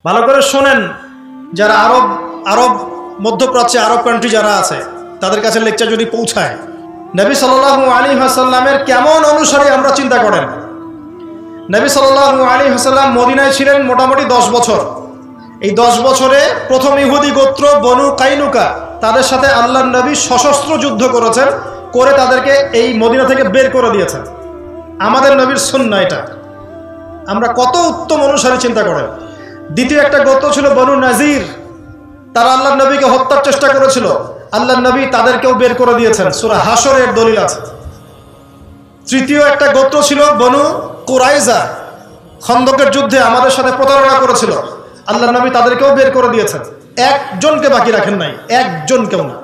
ভালো করে শোনেন, যারা আরব মধ্যপ্রাচ্যে আরব কান্ট্রি যারা আছে তাদের কাছে লেকচার যদি পৌঁছায়, নবী সাল্লাল্লাহু আলাইহি ওয়াসাল্লামের কেমন অনুসারী আমরা চিন্তা করেন। নবী সাল্লাল্লাহু আলাইহি ওয়াসাল্লাম মদিনায় ছিলেন মোটামুটি 10 বছর। এই 10 বছরে প্রথম ইহুদি গোত্র বনু কাইনুকা, তাদের সাথে আল্লাহর নবী সশস্ত্র যুদ্ধ করেছেন, করে তাদেরকে এই মদিনা থেকে বের করে দিয়েছেন। আমাদের নবীর সুন্নাহ এটা। আমরা কত উত্তম অনুসারী চিন্তা করেন। দ্বিতীয় একটা গোত্র ছিল বনু নাজির, তারা আল্লাহর নবীকে হত্যার চেষ্টা করেছিল, আল্লাহর নবী তাদেরকেও বের করে দিয়েছেন, সূরা হাশরের দলিল আছে। তৃতীয় একটা গোত্র ছিল বনু কুরাইজা, খন্দকের যুদ্ধে আমাদের সাথে প্রতারণা করেছিল, আল্লাহর নবী তাদেরকেও বের করে দিয়েছেন। একজনকে বাকি রাখেন নাই, একজনকেও না।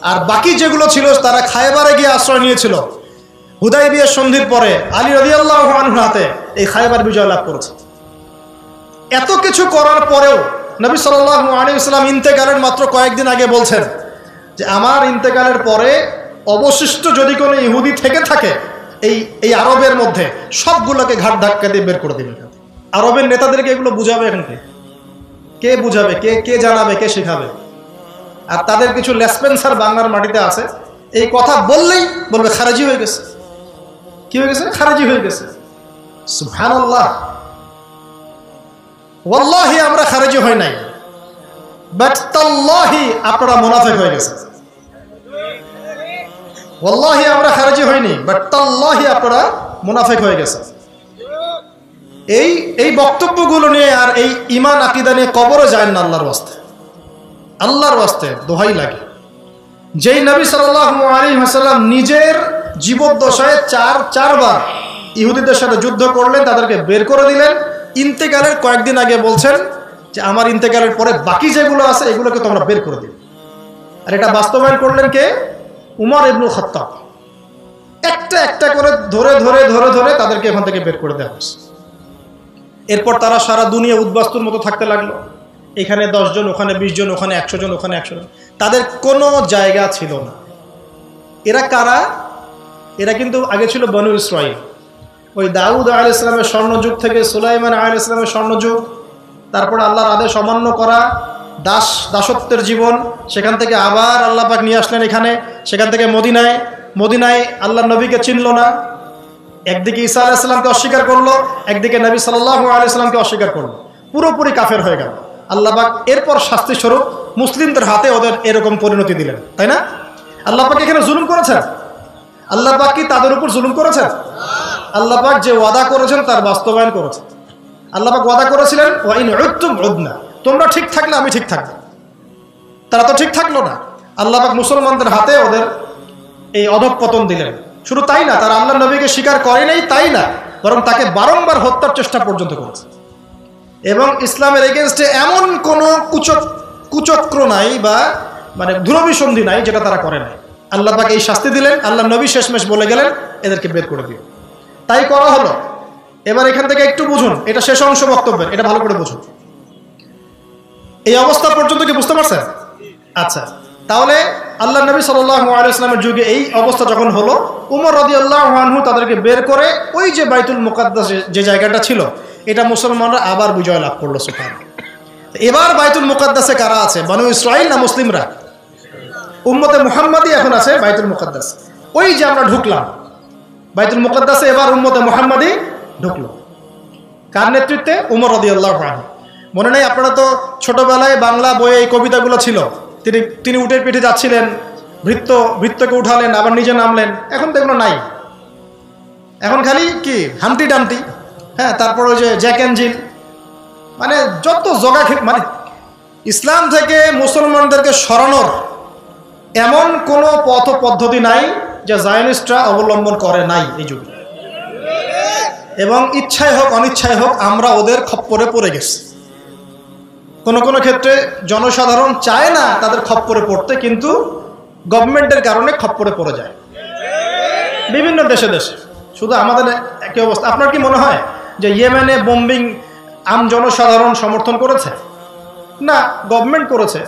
আর বাকি যেগুলো ছিল তারা খায়বারে গিয়ে আশ্রয় নিয়েছিল। হুদাইবিয়া সন্ধির পরে আলী রাদিয়াল্লাহু আনহু হাতে এই খায়বার বিজয় লাভ করেছে। এত কিছু করার পরেও নবী সাল্লাল্লাহু আলাইহি ওয়াসাল্লাম ইন্তেকালের মাত্র কয়েকদিন আগে বলছেন যে আমার ইন্তেকালের পরে অবশিষ্ট যদি কোনো ইহুদি থেকে থাকে এই আরবের মধ্যে, সবগুলোকে ঘাট ধাক্কা দিয়ে বের করে দিবে। আরবের নেতাদেরকে এগুলো বুঝাবে, এখন কে বুঝাবে, কে জানাবে, কে শেখাবে? আর তাদের কিছু লেসপেন্সার বাংলার মাটিতে আছে, এই কথা বললেই বলবে খারেজি হয়ে গেছে। কি হয়ে গেছে? খারেজি হয়ে গেছে। সুবহানাল্লাহ। ওয়াল্লাহি আমরা খারেজি হই নাই, বাট তাল্লাহি আপনারা মুনাফিক হয়ে গেছে। ওয়াল্লাহি আমরা খারেজি হইনি, বাট তাল্লাহি আপনারা মুনাফিক হয়ে গেছে। এই বক্তব্যগুলো নিয়ে আর এই ঈমান আকীদা নিয়ে কবরে যায় না। আল্লাহর ওয়াস্তে দোহাই লাগে। যেই নবী সাল্লাল্লাহু আলাইহি ওয়াসাল্লাম নিজের জীবদ্দশায় চারবার ইহুদিদের সাথে যুদ্ধ করলেন, তাদেরকে বের করে দিলেন, ইন্তেকালের কয়েকদিন আগে বলছেন যে আমার ইন্তেকালের পরে বাকি যেগুলো আছে এগুলোকে তোমরা বের করে দিবে। আর এটা বাস্তবায়ন করলেন কে? উমর ইবনুল খাত্তাব। একটা একটা করে ধরে ধরে ধরে ধরে তাদেরকে এখান থেকে বের করে দেওয়া হয়েছে। এরপর তারা সারা দুনিয়া উদ্বাস্তুর মতো থাকতে লাগলো। এখানে 10 জন, ওখানে 20 জন, ওখানে 100 জন, ওখানে 100 জন। তাদের কোনো জায়গা ছিল না। এরা কারা? এরা কিন্তু আগে ছিল বনু ইসরাঈল। ওই দাউদ আলাইহিস সালামের স্বর্ণযুগ থেকে সুলাইমান আলাইহিস সালামের স্বর্ণযুগ, তারপর আল্লাহর আদেশ অমান্য করা, দাসত্বের জীবন, সেখান থেকে আবার আল্লাহ পাক নিয়ে আসলেন এখানে, সেখান থেকে মদিনায় আল্লাহর নবীকে চিনল না। একদিকে ঈসা আলাইহিস সালামকে অস্বীকার করলো, একদিকে নবী সাল্লাল্লাহু আলাইহি সাল্লামকে অস্বীকার করলো, পুরোপুরি কাফের হয়ে গেল। আল্লাহ পাক এরপর শাস্তি স্বরূপ মুসলিমদের হাতে ওদের এরকম পরিণতি দিলেন, তাই না? আল্লাহ পাক এখানে জুলুম করেছেন? আল্লাহ পাক কি তাদের উপর জুলুম করেছেন? আল্লাহ পাক যে ওয়াদা করেছেন তার বাস্তবায়ন করেছেন। আল্লাহ পাক ওয়াদা করেছিলেন ওয়া ইন উদতুম উদনা, তোমরা ঠিক থাকলে আমি ঠিক থাকবো। তারা তো ঠিক থাকলো না। আল্লাহ পাক মুসলমানদের হাতে ওদের এই অধঃপতন দিলেন। শুধু তাই না, তারা আল্লাহর নবীকে স্বীকার করে নাই তাই না, বরং তাকে বারংবার হত্যার চেষ্টা পর্যন্ত করেছে। এবং ইসলামের এগেনস্টে এমন কোনো কুচক্র নাই বা ধূরবিসন্ধি নাই যেটা তারা করে নাই। আল্লাহ পাক এই শাস্তি দিলেন, আল্লাহর নবী শেষমেশ বলে গেলেন এদেরকে বের করে দিও। তাই করা হলো। এবার এখান থেকে একটু বুঝুন, এটা শেষ অংশ বক্তব্যের, এটা ভালো করে বুঝুন। এই অবস্থা পর্যন্ত কি বুঝতে পারছেন? আচ্ছা, তাহলে আল্লাহ নবী সাল্লাল্লাহু আলাইহি ওয়াসাল্লামের যুগে এই অবস্থা যখন হলো, উমর রাদিয়াল্লাহু আনহু তাদেরকে বের করে ওই যে বাইতুল মুকাদ্দাস যে জায়গাটা ছিল, এটা মুসলমানরা আবার বিজয় লাভ করলো। সুবহানাল্লাহ। এবার বাইতুল মুকাদ্দাসে কারা আছে? বনু ইসরাঈল না মুসলিমরা? উম্মতে মুহাম্মাদি এখন আছে বাইতুল মুকাদ্দাস। ওই যে আমরা ঢুকলাম বাইতুল মুকাদ্দাসে, এবার উম্মতে মুহাম্মাদি ঢুকলো। কার নেতৃত্বে? উমর রাদিয়াল্লাহু আনহু। মনে নেই? আপনারা তো ছোটবেলায় বাংলা বইয়ে এই কবিতাগুলো ছিল। তিনি উটের পিঠে যাচ্ছিলেন, ভৃত্যকে উঠালেন, আবার নিজে নামলেন। এখন তো এগুলো নাই। এখন খালি কি হামটি ডামটি, হ্যাঁ, তারপর ওই যে জ্যাক অ্যান্ড জিল, যত জগা, ইসলাম থেকে মুসলমানদেরকে সরানোর এমন কোনো পথ পদ্ধতি নাই যা জায়নিস্টরা অবলম্বন করে নাই এই যুগে। এবং ইচ্ছায় হোক অনিচ্ছায় হোক আমরা ওদের খপ্পরে পড়ে গেছি। কোনো কোনো ক্ষেত্রে জনসাধারণ চায় না তাদের খপ্পরে পড়তে, কিন্তু গভর্নমেন্টের কারণে খপ্পরে পড়ে যায় বিভিন্ন দেশে। শুধু আমাদের একই অবস্থা। আপনার কি মনে হয় যে ইয়েমেনে বোম্বিং আম জনসাধারণ সমর্থন করেছে? না, গভর্নমেন্ট করেছে।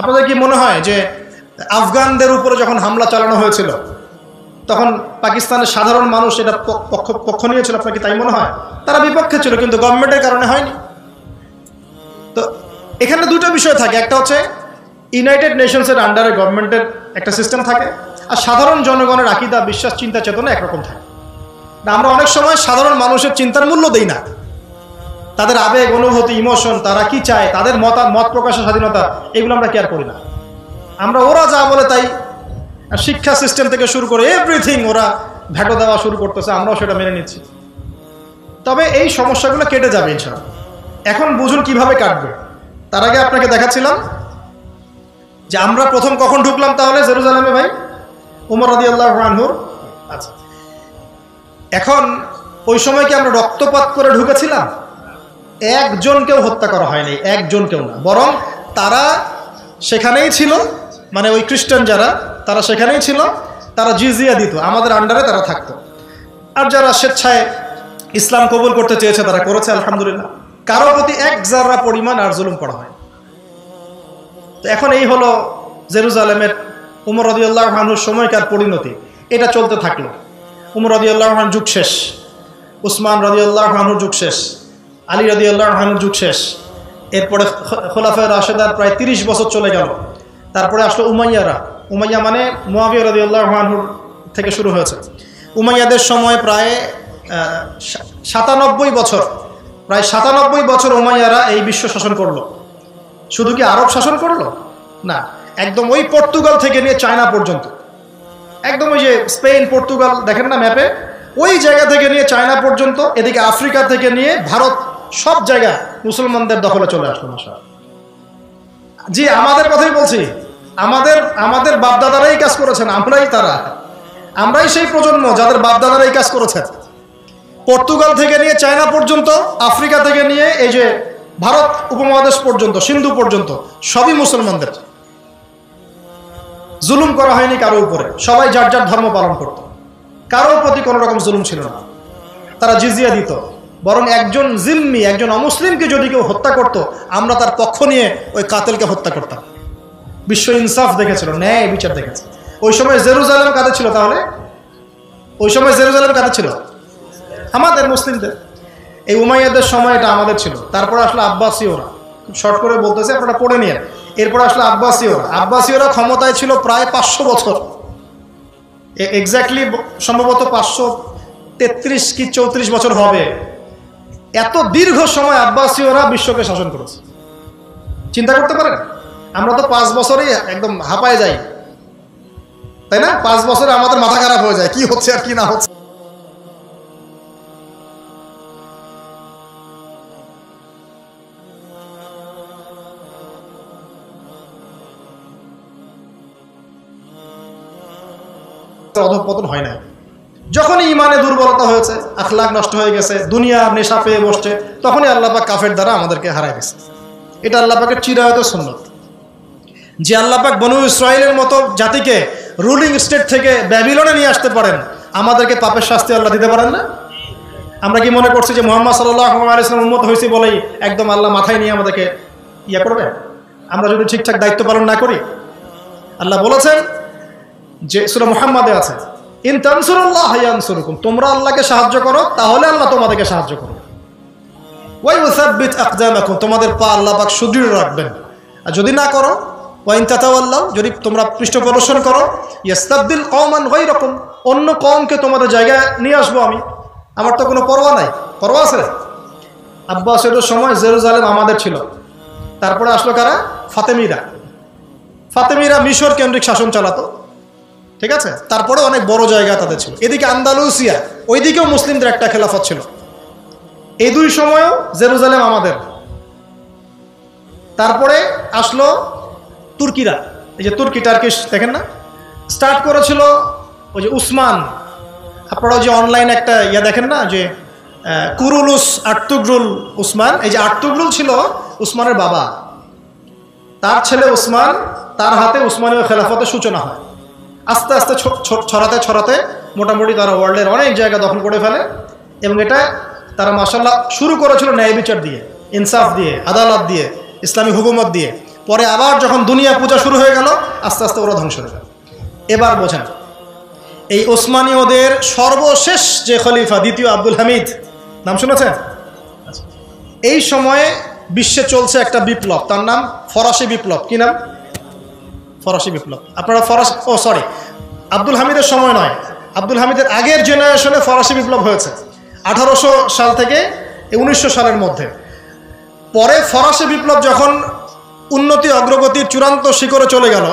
আপনাদের কি মনে হয় যে আফগানদের উপরে যখন হামলা চালানো হয়েছিল তখন পাকিস্তানের সাধারণ মানুষ এটা পক্ষ নিয়েছিল? আপনার কি তাই মনে হয়? তারা বিপক্ষে ছিল, কিন্তু গভর্নমেন্টের কারণে হয়নি। এখানে দুটো বিষয় থাকে, একটা হচ্ছে ইউনাইটেড নেশনসের আন্ডারে গভর্নমেন্টের একটা সিস্টেম থাকে, আর সাধারণ জনগণের আকীদা, বিশ্বাস, চিন্তা চেতনা একরকম থাকে। আমরা অনেক সময় সাধারণ মানুষের চিন্তার মূল্য দেই না, তাদের আবেগ, অনুভূতি, ইমোশন, তারা কি চায়, তাদের মত প্রকাশের স্বাধীনতা, এগুলো আমরা কেয়ার করি না। আমরা ওরা যা বলে তাই, শিক্ষা সিস্টেম থেকে শুরু করে এভরিথিং ওরা ভ্যাটো দেওয়া শুরু করতেছে, আমরাও সেটা মেনে নিচ্ছি। তবে এই সমস্যাগুলো কেটে যাবে ইনশাআল্লাহ। এখন বুঝুন কিভাবে কাটবে। তার আগে আপনাকে দেখাচ্ছিলাম যে আমরা প্রথম কখন ঢুকলাম তাহলে জেরুজালেমে ভাই? উমর রাদিয়াল্লাহু আনহুর। আচ্ছা, এখন ওই সময় কি আমরা রক্তপাত করে ঢুকেছিলাম? একজনকেও হত্যা করা হয়নি, একজনকেও না, বরং তারা সেখানেই ছিল, মানে ওই খ্রিস্টান যারা, তারা সেখানেই ছিল, তারা জিজিয়া দিত, আমাদের আন্ডারে তারা থাকতো। আর যারা স্বেচ্ছায় ইসলাম কবুল করতে চেয়েছে তারা করেছে, আলহামদুলিল্লাহ। কারো প্রতি এক জাররা পরিমাণ আর জুলুম করা হয়। তো এখন এই হলো জেরুজালেমের উমর রাদিয়াল্লাহু আনহুর সময়কার পরিণতি। এটা চলতে থাকলো। উমর রাদিয়াল্লাহু আনহুর যুগ শেষ, উসমান রাদিয়াল্লাহু আনহুর যুগ শেষ, আলী রাদিয়াল্লাহু আনহুর যুগ শেষ। এরপরে খোলাফায়ে রাশেদার প্রায় 30 বছর চলে গেল। তারপরে আসলো উমাইয়ারা। উমাইয়া মানে মুয়াবিয়া রাদিয়াল্লাহু আনহুর থেকে শুরু হয়েছে। উমাইয়াদের সময় প্রায় 97 বছর, প্রায় 97 বছর উমাইয়ারা এই বিশ্ব শাসন করলো। শুধু কি আরব শাসন করলো? না, একদম ওই পর্তুগাল থেকে নিয়ে চায়না পর্যন্ত, একদম ওই যে স্পেন, পর্তুগাল দেখেন না ম্যাপে, ওই জায়গা থেকে নিয়ে চায়না পর্যন্ত, এদিকে আফ্রিকা থেকে নিয়ে ভারত, সব জায়গা মুসলমানদের দখলে চলে আসলো। মাশাআল্লাহ। জি, আমাদের কথাই বলছি, আমাদের বাপদাদারাই কাজ করেছেন, আমরাই সেই প্রজন্ম যাদের বাপদাদারা এই কাজ করেছেন। পর্তুগাল থেকে নিয়ে চায়না পর্যন্ত, আফ্রিকা থেকে নিয়ে এই যে ভারত উপমহাদেশ পর্যন্ত, সিন্ধু পর্যন্ত, সবই মুসলমানদের। জুলুম করা হয়নি কারো উপরে, সবাই যার যার ধর্ম পালন করত, কারোর প্রতি কোনো রকম জুলুম ছিল না। তারা জিজিয়া দিত, বরং একজন জিম্মি, একজন অমুসলিমকে যদি কেউ হত্যা করত, আমরা তার পক্ষ নিয়ে ওই কাতেলকে হত্যা করতাম। বিশ্ব ইনসাফ দেখেছিল, ন্যায় বিচার দেখেছে। ওই সময় জেরুজালেম কাদের ছিল তাহলে? ওই সময় জেরুজালেম কাদের ছিল? আমাদের, মুসলিমদের। এই উমাইয়াদের সময় এটা আমাদের ছিল। তারপরে আসলো আব্বাসীয়রা, খুব শর্ট করে বলতেছে, আপনারা পড়ে নিয়ে। এরপর আসলো আব্বাসীয়রা। আব্বাসীয়রা ক্ষমতায় ছিল প্রায় 500 বছর, এক্স্যাক্টলি সম্ভবত 533 কি 34 বছর হবে। এত দীর্ঘ সময় আব্বাসীয়রা বিশ্বকে শাসন করেছে। চিন্তা করতে পারেন, আমরা তো 5 বছরেই একদম হাঁপায় যাই, তাই না? 5 বছরে আমাদের মাথা খারাপ হয়ে যায়, কি হচ্ছে আর কি না হচ্ছে। অধঃপতন হয় না। যখনই ইমানে দুর্বলতা হয়েছে, আখলাক নষ্ট হয়ে গেছে, দুনিয়া নেশা পেয়ে বসছে, তখনই আল্লাহ পাক কাফের দ্বারা আমাদেরকে হারায় দিয়েছে। এটা আল্লাহ পাকের চিরায়ত সুন্নত। যে আল্লাহ পাক বনু ইসরাইলের মতো জাতিকে রুলিং স্টেট থেকে ব্যাবিলনে নিয়ে আসতে পারেন, আমাদেরকে পাপের শাস্তি আল্লাহ দিতে পারেন না? আমরা কি মনে করছি যে মুহাম্মদ সাল্লাল্লাহু আলাইহি ওয়াসাল্লাম উম্মত হয়েছি বলেই একদম আল্লাহ মাথায় নিয়ে আমাদেরকে করবে? আমরা যদি ঠিকঠাক দায়িত্ব পালন না করি। আল্লাহ বলেছেন যে সূরা মুহাম্মাদে আছে, ইন তানসুরুল্লাহ ইয়ানসুরুকুম, তোমরা আল্লাহকে সাহায্য করো তাহলে আল্লাহ তোমাদেরকে সাহায্য করবে। ওয়া ইউসাব্বিত আকদামাকুম, তোমাদের পা আল্লাহ পাক সুদৃঢ় রাখবেন। আর যদি না করো, ওয়া ইন তাতাওয়াল্লাউ, যদি তোমরা পৃষ্ঠপ্রদর্শন করো, ইস্তাবদিল কওমান গায়রাকুম, অন্য কওমকে তোমাদের জায়গায় নিয়ে আসবো আমি। আমার তো কোনো পরোয়া নাই, পরোয়া আছে? আব্বাসীয়দের সময় জেরুজালেম আমাদের ছিল। তারপরে আসলো কারা? ফাতেমিরা মিশর কেন্দ্রিক শাসন চালাতো, ঠিক আছে? তারপরে অনেক বড় জায়গা তাদের ছিল। এদিকে আন্দালুসিয়া, ওইদিকেও মুসলিমদের একটা খেলাফত ছিল। এই দুই সময়ও জেরুজালেম আমাদের। তারপরে আসলো তুর্কিরা, এই যে টার্কিশ দেখেন না, স্টার্ট করেছিল ওই যে উসমান। আপনারা যে অনলাইন একটা দেখেন না, যে কুরুলুস আর্তুগরুল উসমান, এই যে আর্তুগরুল ছিল উসমানের বাবা, তার ছেলে উসমান, তার হাতে উসমানীয় খেলাফতের সূচনা হয়। আস্তে আস্তে ছড়াতে মোটামুটি তারা ওয়ার্ল্ডের অনেক জায়গা দখল করে ফেলে। এবং এটা তারা মাশাআল্লাহ শুরু করেছিল ন্যায় বিচার দিয়ে, ইনসাফ দিয়ে, আদালত দিয়ে, ইসলামী হুকুমত দিয়ে। পরে আবার যখন দুনিয়া পূজা শুরু হয়ে গেল, আস্তে আস্তে ওরা ধ্বংস হয়ে গেল। এবার বোঝেন, এই ওসমানীয়দের সর্বশেষ যে খলিফা, দ্বিতীয় আব্দুল হামিদ, নাম শুনেছেন? এই সময়ে বিশ্বে চলছে একটা বিপ্লব, তার নাম ফরাসি বিপ্লব। কি নাম? ফরাসি বিপ্লব। আপনারা আব্দুল হামিদের সময় নয়, আব্দুল হামিদের আগের জেনারেশনে ফরাসি বিপ্লব হয়েছে 1800 সাল থেকে 1900 সালের মধ্যে। পরে ফরাসি বিপ্লব যখন উন্নতি অগ্রগতির চূড়ান্ত শিখরে চলে গেল,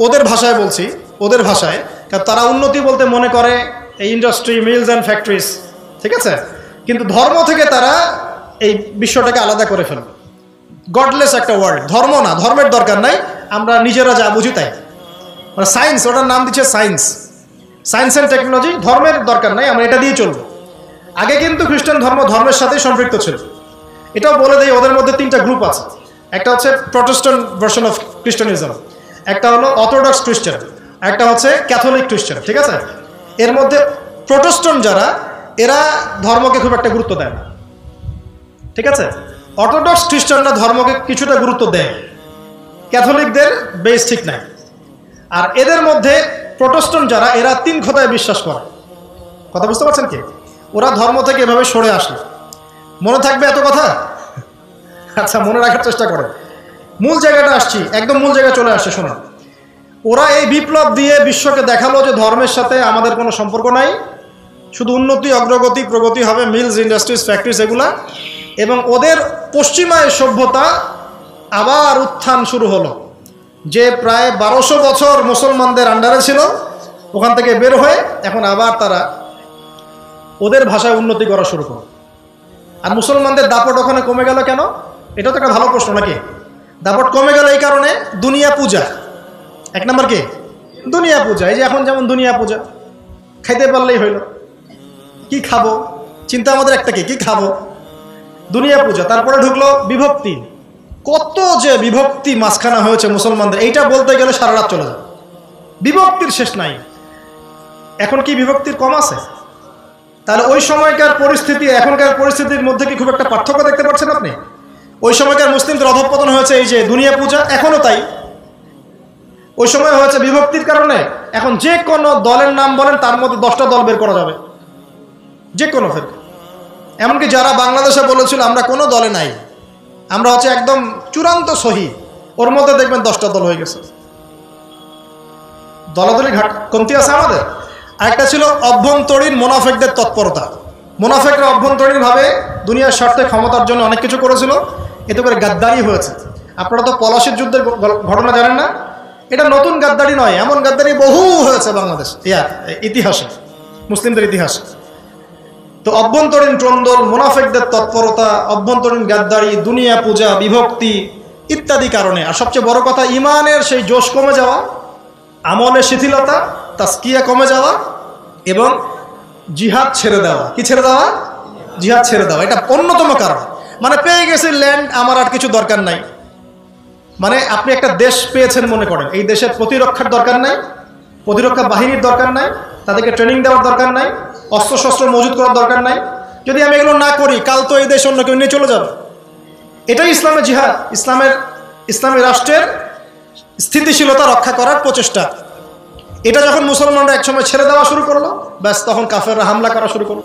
ওদের ভাষায় বলছি, ওদের ভাষায়, কারণ তারা উন্নতি বলতে মনে করে এই ইন্ডাস্ট্রি, মিলস অ্যান্ড ফ্যাক্টরিজ, ঠিক আছে? কিন্তু ধর্ম থেকে তারা এই বিশ্বটাকে আলাদা করে ফেলল। গডলেস একটা ওয়ার্ল্ড, ধর্ম না, ধর্মের দরকার নাই, আমরা নিজেরা যা বুঝি তাই, মানে সায়েন্স, ওটার নাম দিচ্ছে সায়েন্স, সায়েন্স অ্যান্ড টেকনোলজি, ধর্মের দরকার নাই, আমরা এটা দিয়ে চলবো। আগে কিন্তু খ্রিস্টান ধর্ম ধর্মের সাথেই সম্পৃক্ত ছিল। এটাও বলে দেয়, ওদের মধ্যে 3টা গ্রুপ আছে। একটা হচ্ছে প্রটেস্ট্যান্ট ভার্সন অফ খ্রিস্টানিজম, একটা হলো অর্থোডক্স খ্রিস্টান, একটা হচ্ছে ক্যাথলিক খ্রিস্টান, ঠিক আছে? এর মধ্যে প্রটেস্ট্যান্ট যারা, এরা ধর্মকে খুব একটা গুরুত্ব দেয় না, ঠিক আছে? অর্থোডক্স খ্রিস্টানরা ধর্মকে কিছুটা গুরুত্ব দেয়, ক্যাথলিকদের বেশ ঠিক নাই। আর এদের মধ্যে প্রটেস্ট্যান্ট যারা, এরা 3 খোদায় বিশ্বাস করে। কথা বুঝতে পারছেন কি? ওরা ধর্ম থেকে এভাবে সরে আসলো। মনে থাকবে এত কথা? আচ্ছা, মনে রাখার চেষ্টা করেন। মূল জায়গাটা আসছি, একদম মূল জায়গায় চলে আসছে, শোনা। ওরা এই বিপ্লব দিয়ে বিশ্বকে দেখালো যে ধর্মের সাথে আমাদের কোনো সম্পর্ক নাই, শুধু উন্নতি অগ্রগতি প্রগতি হবে, মিলস ইন্ডাস্ট্রিজ ফ্যাক্টরিজ এগুলা। এবং ওদের পশ্চিমায় সভ্যতা আবার উত্থান শুরু হলো, যে প্রায় 1200 বছর মুসলমানদের আন্ডারে ছিল, ওখান থেকে বের হয়ে এখন আবার তারা ওদের ভাষায় উন্নতি করা শুরু করলো। আর মুসলমানদের দাপট ওখানে কমে গেল কেন? এটা তো একটা ভালো প্রশ্ন নাকি? দাপট কমে গেল এই কারণে, দুনিয়া পূজা। 1 নম্বর কি? দুনিয়া পূজা। এই যে এখন যেমন দুনিয়া পূজা, খাইতে পারলেই হইল, কি খাবো, চিন্তা আমাদের একটা, কি খাবো, দুনিয়া পূজা। তারপরে ঢুকলো বিভক্তি। কত যে বিভক্তি মাঝখানে হয়েছে মুসলমানদের, এইটা বলতে গেলে সারা রাত চলে যাবে। বিভক্তির শেষ নাই। এখন কি বিভক্তির কম আছে? তাহলে ওই সময়কার পরিস্থিতি এখনকার পরিস্থিতির মধ্যে কি খুব একটা পার্থক্য দেখতে পাচ্ছেন আপনি? ওই সময়কার মুসলিমদের অধঃপতন হয়েছে এই যে দুনিয়া পূজা, এখনো তাই। ওই সময় হয়েছে বিভক্তির কারণে। এখন যে কোনো দলের নাম বলেন, তার মধ্যে 10টা দল বের করা যাবে, যে কোনো ফেরকা। এমনকি যারা বাংলাদেশে বলেছিল আমরা কোনো দলে নাই, আমরা হচ্ছে একদম চূড়ান্ত সহি, ওর মধ্যে দেখবেন 10টা দল হয়ে গেছে। দলাদলি ঘাট কমতি আছে আমাদের। আরেকটা ছিল অভ্যন্তরীণ মুনাফিকদের তৎপরতা। মুনাফিকরা অভ্যন্তরীণভাবে দুনিয়ার স্বার্থে ক্ষমতার জন্য অনেক কিছু করেছিল, এতে করে গাদ্দারি হয়েছে। আপনারা তো পলাশির যুদ্ধের ঘটনা জানেন না? এটা নতুন গাদ্দারি নয়, এমন গাদ্দারি বহু হয়েছে বাংলাদেশ ইতিহাসে, মুসলিমদের ইতিহাসে। তো অভ্যন্তরীণ ট্রন্দল, মুনাফিকদের তৎপরতা, অভ্যন্তরীণ গাদ্দারি, দুনিয়া পূজা, বিভক্তি ইত্যাদি কারণে। আর সবচেয়ে বড় কথা, ইমানের সেই জোশ কমে যাওয়া, আমলের শিথিলতা, তাসকিয়া কমে যাওয়া এবং জিহাদ ছেড়ে দেওয়া। কি ছেড়ে দেওয়া? জিহাদ ছেড়ে দেওয়া। এটা অন্যতম কারণ। মানে পেয়ে গেছি ল্যান্ড, আমার আর কিছু দরকার নাই। মানে আপনি একটা দেশ পেয়েছেন মনে করেন, এই দেশের প্রতিরক্ষার দরকার নাই, প্রতিরক্ষা বাহিনীর দরকার নাই, তাদেরকে ট্রেনিং দেওয়ার দরকার নাই, অস্ত্রশস্ত্র মজুত করার দরকার নাই। যদি আমি এগুলো না করি, কাল তো এই দেশ অন্য কেউ নিয়ে চলে যাবে। এটাই ইসলামের জিহাদ, ইসলামী রাষ্ট্রের স্থিতিশীলতা রক্ষা করার প্রচেষ্টা। এটা যখন মুসলমানরা একসময় ছেড়ে দেওয়া শুরু করলো, ব্যাস তখন কাফেররা হামলা করা শুরু করলো।